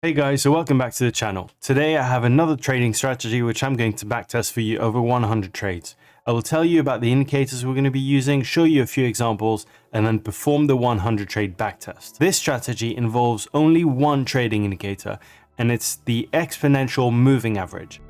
Hey guys, so welcome back to the channel. Today I have another trading strategy which I'm going to backtest for you over 100 trades. I will tell you about the indicators we're going to be using, show you a few examples, and then perform the 100 trade backtest. This strategy involves only one trading indicator, and it's the exponential moving average.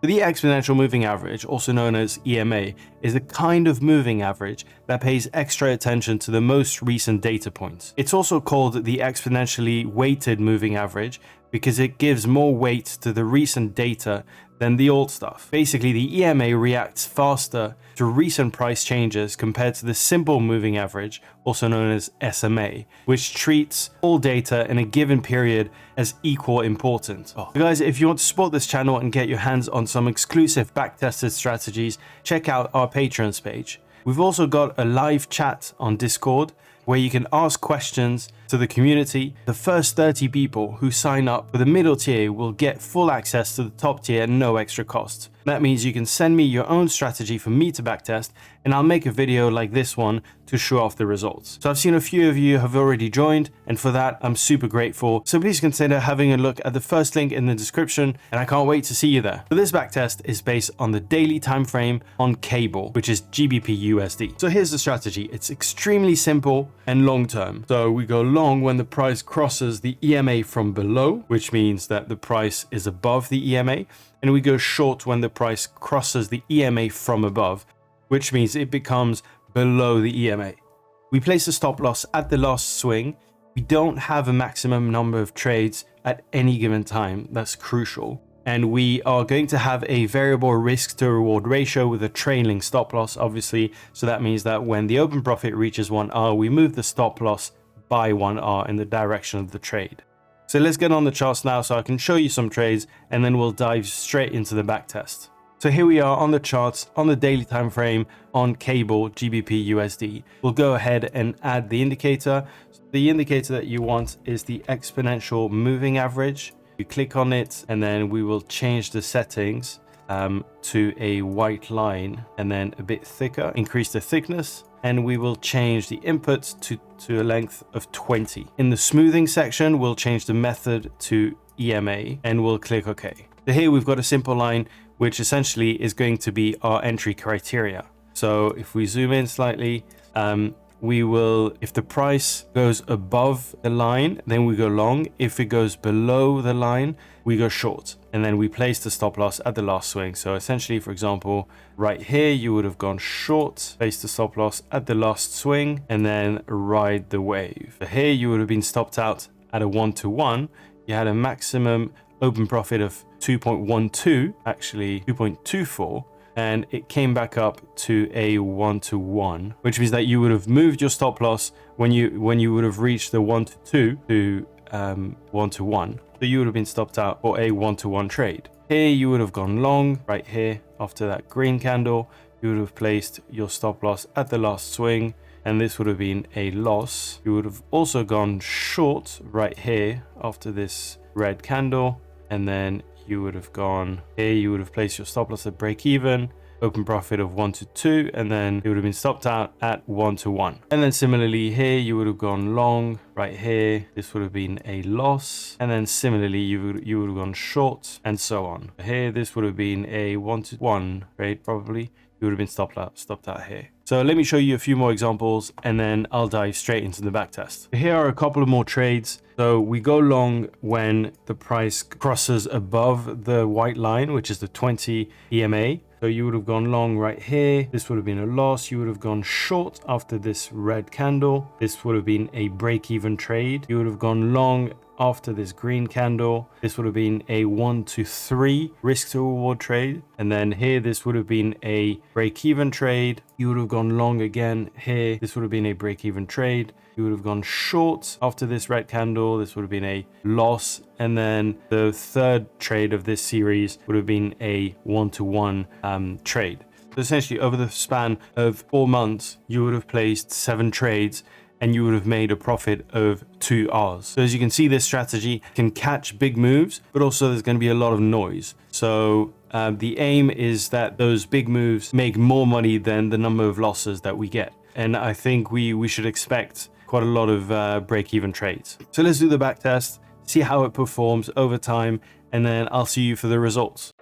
The exponential moving average, also known as EMA, is a kind of moving average that pays extra attention to the most recent data points. It's also called the exponentially weighted moving average because it gives more weight to the recent data than the old stuff. Basically, the EMA reacts faster to recent price changes compared to the simple moving average, also known as SMA, which treats all data in a given period as equal important. So guys, if you want to support this channel and get your hands on some exclusive backtested strategies, check out our Patreon page. We've also got a live chat on Discord where you can ask questions to the community. The first 30 people who sign up for the middle tier will get full access to the top tier at no extra cost. That means you can send me your own strategy for me to backtest, and I'll make a video like this one to show off the results. So I've seen a few of you have already joined, and for that I'm super grateful. So please consider having a look at the first link in the description, and I can't wait to see you there. So this backtest is based on the daily time frame on cable, which is GBP USD. So here's the strategy. It's extremely simple and long term. So we go long when the price crosses the EMA from below, which means that the price is above the EMA, and we go short when the price crosses the EMA from above, which means it becomes below the EMA. We place a stop loss at the last swing. We don't have a maximum number of trades at any given time. That's crucial. And we are going to have a variable risk to reward ratio with a trailing stop loss, obviously. So that means that when the open profit reaches 1R, we move the stop loss by 1R in the direction of the trade. So let's get on the charts now so I can show you some trades, and then we'll dive straight into the backtest. So here we are on the charts on the daily time frame on cable GBP USD. We'll go ahead and add the indicator. So the indicator that you want is the exponential moving average. You click on it, and then we will change the settings to a white line and then a bit thicker, increase the thickness, and we will change the input to a length of 20. In the smoothing section, we'll change the method to EMA and we'll click OK. So here we've got a simple line, which essentially is going to be our entry criteria. So if we zoom in slightly, we will, if the price goes above the line, then we go long. If it goes below the line, we go short. And then we place the stop loss at the last swing. So essentially, for example, right here, you would have gone short, place the stop loss at the last swing, and then ride the wave. So here, you would have been stopped out at a 1-to-1. You had a maximum open profit of 2.12, actually 2.24. And it came back up to a 1-to-1, which means that you would have moved your stop loss when you would have reached the 1-to-2 to 1-to-1. So you would have been stopped out for a 1-to-1 trade. Here you would have gone long right here after that green candle. You would have placed your stop loss at the last swing, and this would have been a loss. You would have also gone short right here after this red candle, and then you would have gone here, you would have placed your stop loss at break even, open profit of 1-to-2, and then it would have been stopped out at 1-to-1. And then similarly here, you would have gone long right here. This would have been a loss. And then similarly, you would have gone short, and so on. Here, this would have been a 1-to-1 trade probably. You would have been stopped out here. So let me show you a few more examples, and then I'll dive straight into the backtest. Here are a couple of more trades. So we go long when the price crosses above the white line, which is the 20 EMA. So you would have gone long right here. This would have been a loss. You would have gone short after this red candle. This would have been a break-even trade. You would have gone long after this green candle. This would have been a 1-to-3 risk to reward trade. And then here, this would have been a break-even trade. You would have gone long again here. This would have been a break-even trade. You would have gone short after this red candle. This would have been a loss. And then the third trade of this series would have been a 1-to-1 trade. So essentially, over the span of 4 months, you would have placed 7 trades and you would have made a profit of 2 Rs. So as you can see, this strategy can catch big moves, but also there's going to be a lot of noise. So The aim is that those big moves make more money than the number of losses that we get. And I think we should expect quite a lot of break-even trades. So let's do the back test, see how it performs over time, and then I'll see you for the results.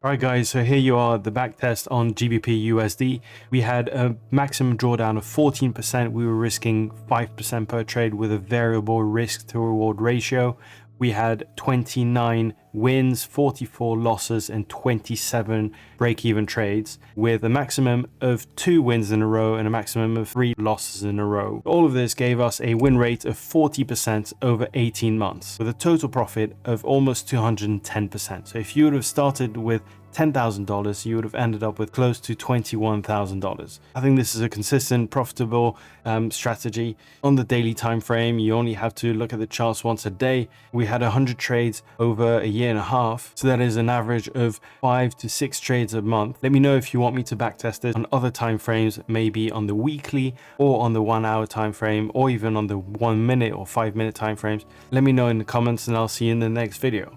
All right, guys, so here you are, the back test on GBP USD. We had a maximum drawdown of 14%. We were risking 5% per trade with a variable risk to reward ratio. We had 29 wins, 44 losses, and 27 break-even trades with a maximum of 2 wins in a row and a maximum of 3 losses in a row. All of this gave us a win rate of 40% over 18 months with a total profit of almost 210%. So if you would have started with $10,000, you would have ended up with close to $21,000. I think this is a consistent, profitable strategy. On the daily time frame, you only have to look at the charts once a day. We had 100 trades over a year and a half, so that is an average of 5 to 6 trades a month. Let me know if you want me to backtest it on other time frames, maybe on the weekly or on the 1 hour time frame, or even on the 1 minute or 5 minute time frames. Let me know in the comments, and I'll see you in the next video.